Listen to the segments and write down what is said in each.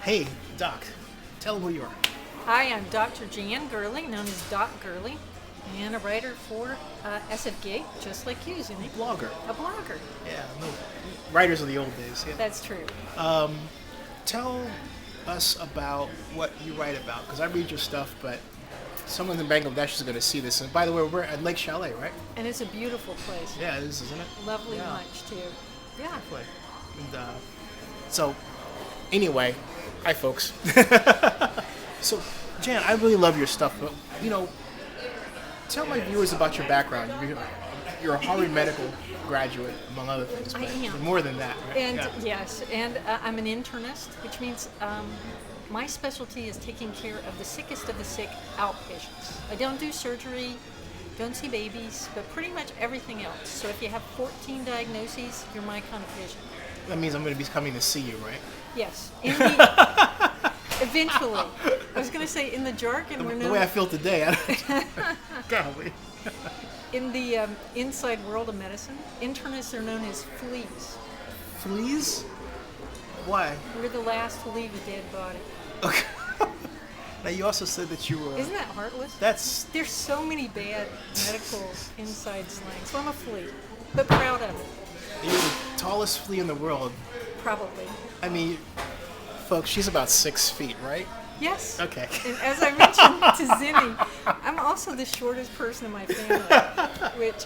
Hey, Doc, tell them who you are. Hi, I'm Dr. Jan Gurley, known as Doc Gurley, and a writer for SFGate, just like you, Zinni. Blogger. A blogger. Yeah, no, writers of the old days. Yeah. That's true. Tell us about what you write about, because I read your stuff, but someone in Bangladesh is going to see this. And by the way, we're at Lake Chalet, right? And it's a beautiful place. Yeah, it is, isn't it? Lovely lunch, too. Yeah. Definitely. And, so, anyway, hi, folks. So, Jan, I really love your stuff, but, tell my viewers about your background. You're a Harvard Medical graduate, among other things. But I am. More than that, right? And yes, and I'm an internist, which means my specialty is taking care of the sickest of the sick outpatients. I don't do surgery, don't see babies, but pretty much everything else. So if you have 14 diagnoses, you're my kind of patient. That means I'm going to be coming to see you, right? Yes. Eventually. I was going to say, in the jargon, we're known... The way I feel today, golly. In the inside world of medicine, internists are known as fleas. Fleas? Why? We're the last to leave a dead body. Okay. Now, you also said that you were... Isn't that heartless? There's so many bad medical inside slang. So I'm a flea, but proud of it. You're the tallest flea in the world. Probably. I mean, folks, she's about 6 feet, right? Yes. Okay. And as I mentioned to Zinni, I'm also the shortest person in my family, which...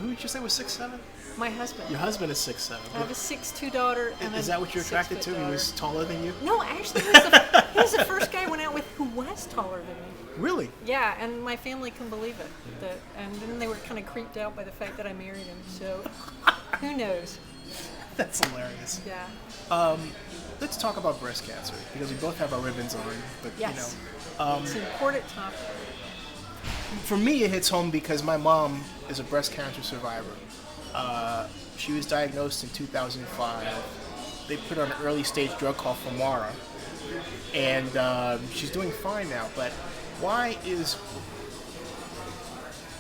Who did you say was 6'7"? My husband. Your husband is 6'7". I have a 6'2" daughter and Is that what you're attracted to? daughter. He was taller than you? No, actually, he was the first guy I went out with who was taller than me. Really? Yeah, and my family couldn't believe it. And then they were kind of creeped out by the fact that I married him. So, who knows? That's hilarious. Yeah. Let's talk about breast cancer, because we both have our ribbons on. But, Yes. It's an important topic. For me, it hits home because my mom is a breast cancer survivor. She was diagnosed in 2005. They put her on an early stage drug called Femara, and she's doing fine now. But why is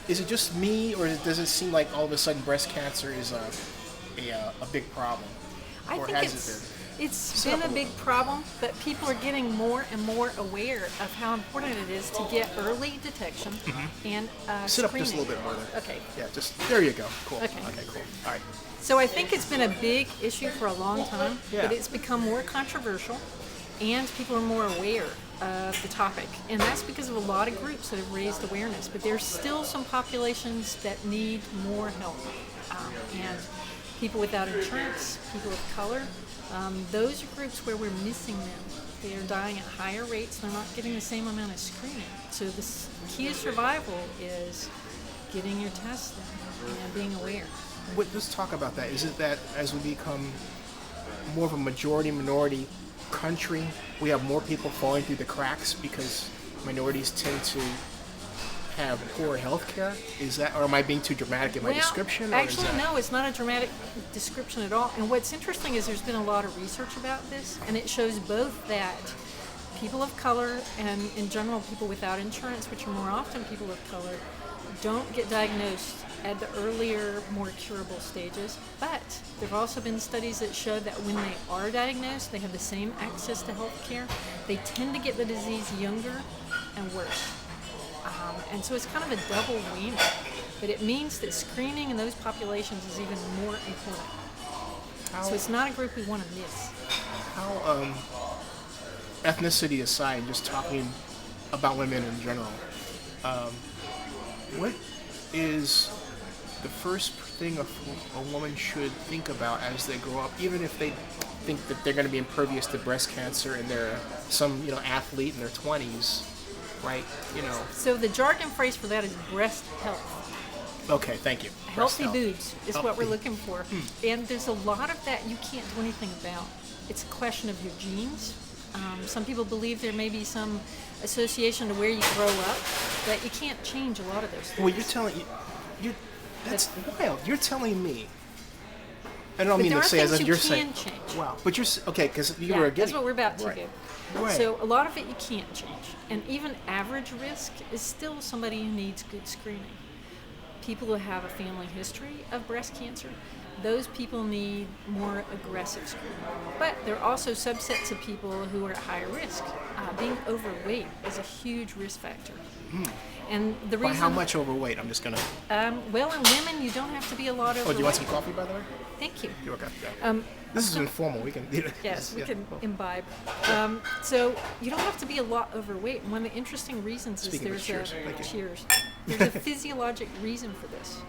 it just me, or does it seem like all of a sudden breast cancer is a big problem? I or think has it's been a big problem, but people are getting more and more aware of how important it is to get early detection and Sit up screening. just a little bit more there. Okay. Yeah, there you go. Cool. Okay, cool. All right. So I think it's been a big issue for a long time, Yeah. but it's become more controversial, and people are more aware of the topic. And that's because of a lot of groups that have raised awareness, but there's still some populations that need more help. And people without insurance, people of color, those are groups where we're missing them. They are dying at higher rates. They're not getting the same amount of screening. So the key to survival is getting your tests done and being aware. Let's talk about that. Is it that as we become more of a minority country, we have more people falling through the cracks because minorities tend to have poor health care? Is that, or am I being too dramatic in my description? Actually, no, it's not a dramatic description at all. And what's interesting is there's been a lot of research about this, and it shows both that people of color and, in general, people without insurance, which are more often people of color, don't get diagnosed at the earlier, more curable stages. But there have also been studies that show that when they are diagnosed, they have the same access to health care. They tend to get the disease younger and worse. And so it's kind of a double whammy, but it means that screening in those populations is even more important. So it's not a group we want to miss. How, ethnicity aside, just talking about women in general, what is the first thing a woman should think about as they grow up, even if they think that they're going to be impervious to breast cancer and they're some athlete in their 20s? Right, So the jargon phrase for that is breast health. Okay, thank you. Healthy boobs is what we're looking for. And there's a lot of that you can't do anything about. It's a question of your genes. Some people believe there may be some association to where you grow up, but you can't change a lot of those things. Well, you're telling that's wild. You're telling me. I don't mean to say as if you're saying. Change. Wow, but you're okay because you were getting. That's what we're about to do. Right. So a lot of it you can't change, and even average risk is still somebody who needs good screening. people who have a family history of breast cancer, those people need more aggressive screening. But there are also subsets of people who are at higher risk. Being overweight is a huge risk factor. And the reason... By how much overweight? I'm just going to... well, in women, you don't have to be a lot overweight. Oh, do you want some coffee, by the way? Thank you. You're okay. Yeah. This is informal. We can... Yes, we can imbibe. So you don't have to be a lot overweight. And one of the interesting reasons is there's there's a physiologic reason for this.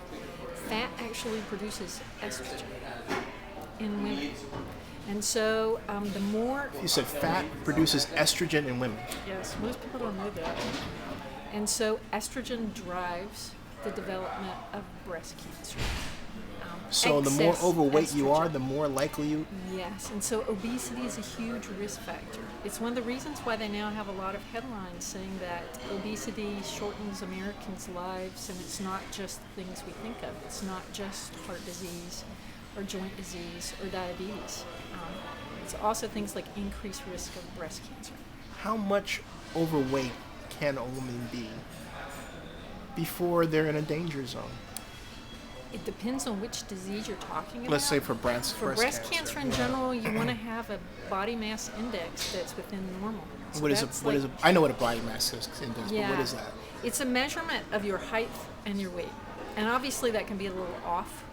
Fat actually produces estrogen in women. And so the more... You said fat produces estrogen in women. Yes, most people don't know that. And so estrogen drives the development of breast cancer. So the more overweight you are, the more likely you... Yes, and so obesity is a huge risk factor. It's one of the reasons why they now have a lot of headlines saying that obesity shortens Americans' lives, and it's not just the things we think of. It's not just heart disease or joint disease or diabetes. It's also things like increased risk of breast cancer. How much overweight can a woman be before they're in a danger zone? It depends on which disease you're talking about. Let's say for breast cancer in general, you want to have a body mass index that's within normal. So I know what a body mass index is, yeah, but what is that? It's a measurement of your height and your weight. And obviously that can be a little off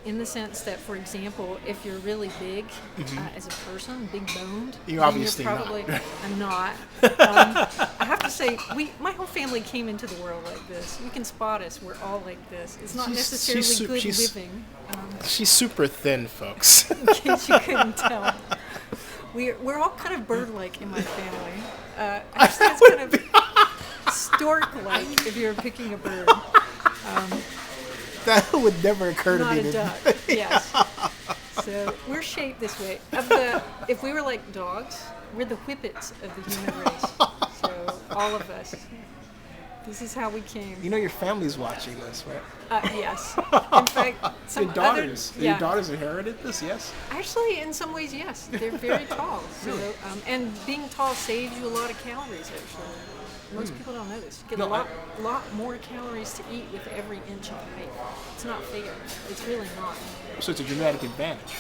in the sense that, for example, if you're really big as a person, big boned, you're obviously probably not. I'm not. I have to say, my whole family came into the world like this. You can spot us. We're all like this. It's not necessarily good living. She's super thin, folks. In case you couldn't tell. We're all kind of bird-like in my family. Actually, it's kind of stork-like if you're picking a bird. That would never occur to me. Not a duck, yes. So we're shaped this way. If we were like dogs, we're the whippets of the human race. So all of us. This is how we came. You know your family's watching this, right? Yes. In fact, your daughters inherited this, yes? Actually, in some ways, yes. They're very tall. So, and being tall saves you a lot of calories, actually. Most people don't know this. You get a lot more calories to eat with every inch of height. It's not fair. It's really not. So it's a genetic advantage.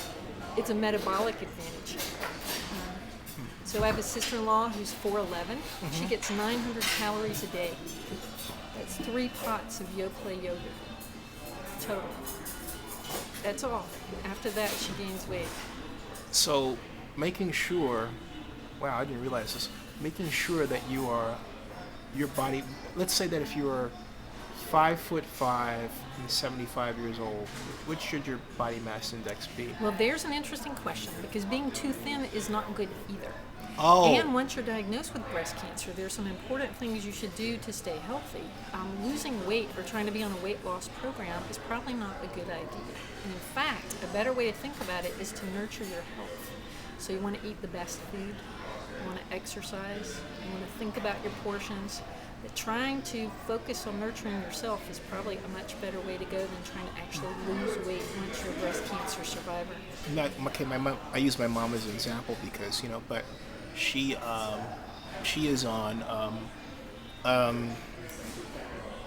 It's a metabolic advantage. So I have a sister-in-law who's 4'11". She gets 900 calories a day. That's 3 pots of Yoplait yogurt total. That's all. After that, she gains weight. So making sure, wow, I didn't realize this, making sure that your body, let's say that if you are 5'5" and 75 years old, what should your body mass index be? Well, there's an interesting question, because being too thin is not good either. Oh. And once you're diagnosed with breast cancer, there's some important things you should do to stay healthy. Losing weight or trying to be on a weight loss program is probably not a good idea. And in fact, a better way to think about it is to nurture your health. So you want to eat the best food, you want to exercise, you want to think about your portions. But trying to focus on nurturing yourself is probably a much better way to go than trying to actually lose weight once you're a breast cancer survivor. My mom, I use my mom as an example because, but she is on,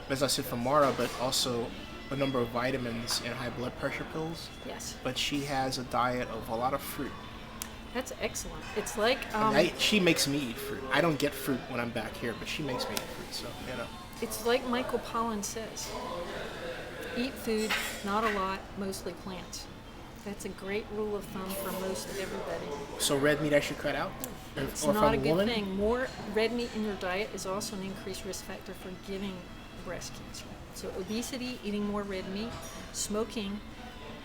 as I said, Femara, but also a number of vitamins and high blood pressure pills. Yes. But she has a diet of a lot of fruit. That's excellent. It's like she makes me eat fruit. I don't get fruit when I'm back here, but she makes me eat fruit. So It's like Michael Pollan says: eat food, not a lot, mostly plants. That's a great rule of thumb for most everybody. So red meat I should cut out? It's not a good thing. More red meat in your diet is also an increased risk factor for getting breast cancer. So obesity, eating more red meat, smoking,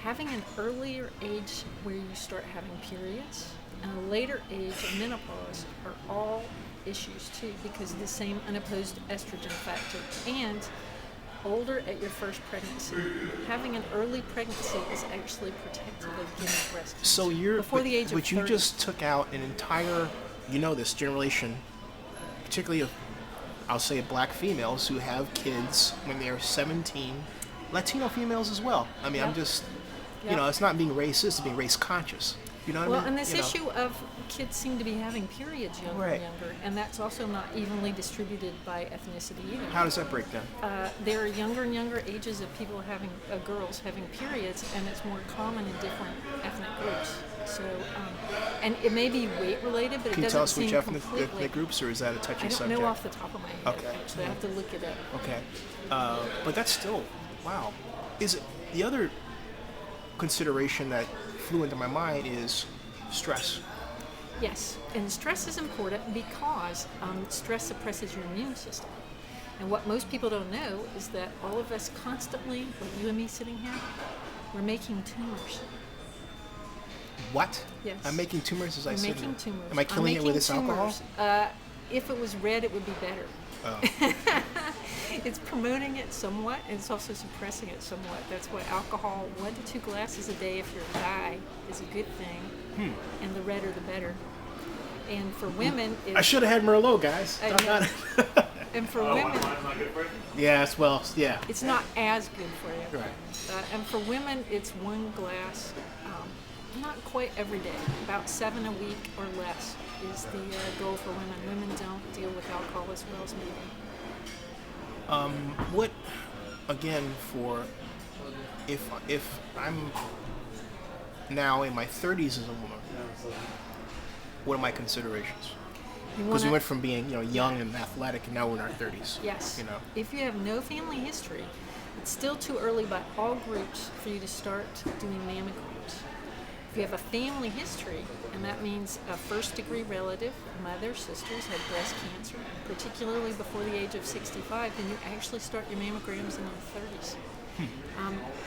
having an earlier age where you start having periods, and a later age of menopause are all issues too, because of the same unopposed estrogen factor. And older at your first pregnancy. Having an early pregnancy is actually protective of getting breast cancer. So before the age of 30. But you just took out an entire, this generation, particularly of, I'll say, black females who have kids when they're 17, Latino females as well. I mean, I'm just, it's not being racist, it's being race conscious. You know what Well, I mean? and this You know. issue of kids seem to be having periods younger Right. and younger, and that's also not evenly distributed by ethnicity either. How does that break down? There are younger and younger ages of people having, girls having periods, and it's more common in different ethnic groups. So, and it may be weight related, but Can it you tell doesn't us which seem ethnic completely. groups, or is that a touchy I don't subject? know off the top of my head. Okay. Actually, I have to look it up. Okay. But that's still, wow. Is it the other consideration that flew into my mind is stress. Yes, and stress is important because stress suppresses your immune system. And what most people don't know is that all of us constantly, like you and me sitting here, we're making tumors. What? Yes. I'm making tumors as I We're sit making here. tumors. Am I killing it with this alcohol? If it was red, it would be better. Oh. It's promoting it somewhat, and it's also suppressing it somewhat. That's why alcohol, 1 to 2 glasses a day if you're a guy, is a good thing. And the redder the better. And for women, I should have had Merlot, guys. I know. And for women, Yes, well, yeah. it's not as good for you. Right. And for women, it's 1 glass, not quite every day, about 7 a week or less is the goal for women. Women don't deal with alcohol as well as men. What, again, for if I'm now in my 30s as a woman, what are my considerations? Because we went from being, young and athletic, and now we're in our 30s. Yes. You know. If you have no family history, it's still too early by all groups for you to start doing mammograms. If you have a family history, and that means a first-degree relative, mother, sisters had breast cancer, particularly before the age of 65, then you actually start your mammograms in your 30s.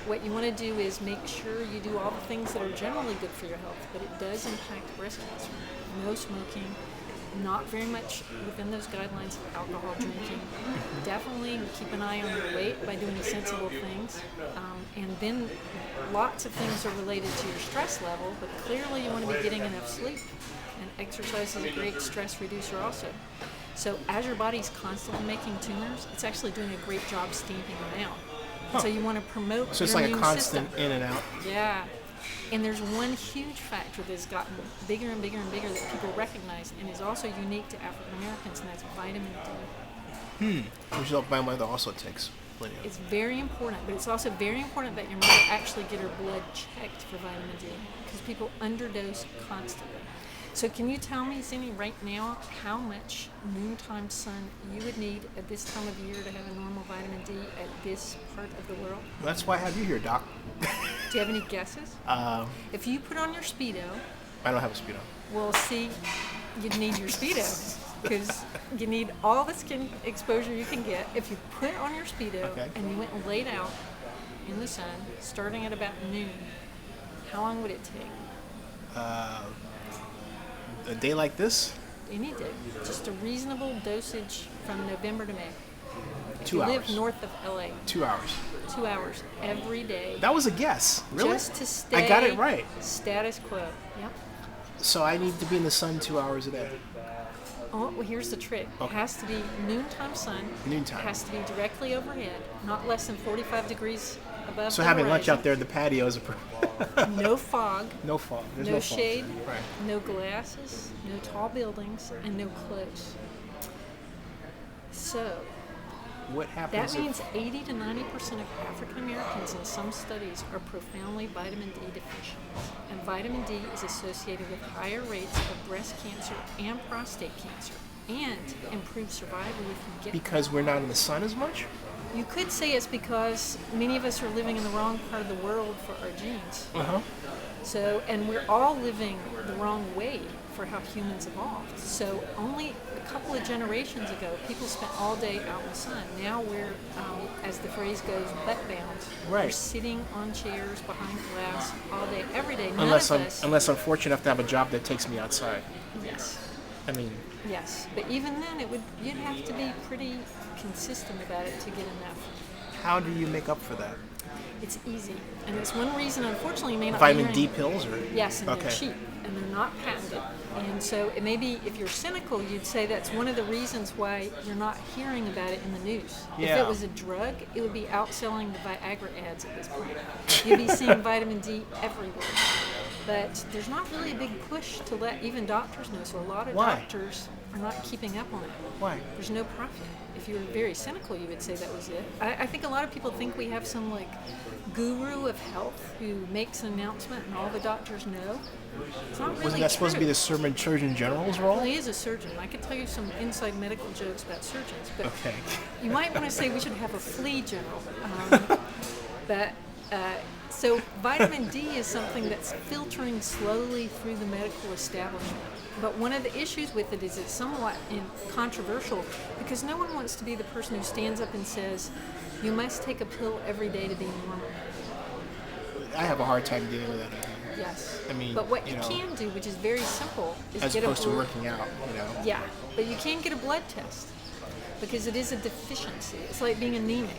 What you want to do is make sure you do all the things that are generally good for your health, but it does impact breast cancer. No smoking, not very much within those guidelines of alcohol drinking. Definitely keep an eye on your weight by doing sensible things. And then lots of things are related to your stress level, but clearly you want to be getting enough sleep. And exercise is a great stress reducer also. So as your body's constantly making tumors, it's actually doing a great job stamping them out. So you want to promote So it's your like a immune constant system. in and out. Yeah. And there's one huge factor that's gotten bigger and bigger and bigger that people recognize and is also unique to African Americans, and that's vitamin D. Which my mother also takes plenty of. It's very important, but it's also very important that your mother actually get her blood checked for vitamin D because people underdose constantly. So can you tell me, Zinni, right now, how much noontime sun you would need at this time of year to have a normal vitamin D at this part of the world? That's why I have you here, Doc. Do you have any guesses? If you put on your Speedo, I don't have a Speedo. well, see, you'd need your Speedo because you need all the skin exposure you can get. If you put on your Speedo Okay. and you went and laid out in the sun, starting at about noon, how long would it take? A day like this, Any day. Just a reasonable dosage from November to May. If 2 you hours. live north of LA, 2 hours. 2 hours every day. That was a guess. Really? Just to stay I got it right. status quo. Yep. So I need to be in the sun 2 hours a day. Oh, well, here's the trick. It Okay. has to be noontime sun. Noontime. It has to be directly overhead, not less than 45 degrees above So the having lunch horizon. out there in the patio is No fog, no fog. There's no no fog. shade, Right. no glasses, no tall buildings, and no clothes. So What happens that means 80 to 90% of African Americans in some studies are profoundly vitamin D deficient. And vitamin D is associated with higher rates of breast cancer and prostate cancer and improved survival if you get because we're not in the sun as much? You could say it's because many of us are living in the wrong part of the world for our genes. Uh-huh. So, and we're all living the wrong way for how humans evolved. So only a couple of generations ago, people spent all day out in the sun. Now we're, as the phrase goes, butt bound. Right. We're sitting on chairs behind glass all day, every day. Unless None I'm of us. unless I'm fortunate enough to have a job that takes me outside. Yes. I mean, Yes. But even then, you'd have to be pretty consistent about it to get enough. how do you make up for that? It's easy, and it's one reason, unfortunately, you may not Vitamin be D hearing. pills or Yes, and okay. they're cheap, and they're not patented. And so it may be, if you're cynical, you'd say that's one of the reasons why you're not hearing about it in the news. If Yeah. it was a drug, it would be outselling the Viagra ads at this point. You'd be seeing vitamin D everywhere. But there's not really a big push to let even doctors know. So a lot of Why? doctors are not keeping up on it. Why? There's no profit. If you were very cynical, you would say that was it. I think a lot of people think we have some like guru of health who makes an announcement and all the doctors know. It's not really Wasn't that supposed to be true. the Surgeon General's Well, role? he is a surgeon. I could tell you some inside medical jokes about surgeons, but Okay. you might want to say we should have a flea general. But so vitamin D is something that's filtering slowly through the medical establishment. But one of the issues with it is it's somewhat controversial because no one wants to be the person who stands up and says, you must take a pill every day to be normal. I have a hard time dealing with that idea. Yes. I mean, but what you you know, can do, which is very simple, is as get opposed a to blood. working out, you know. Yeah, but you can get a blood test because it is a deficiency. It's like being anemic.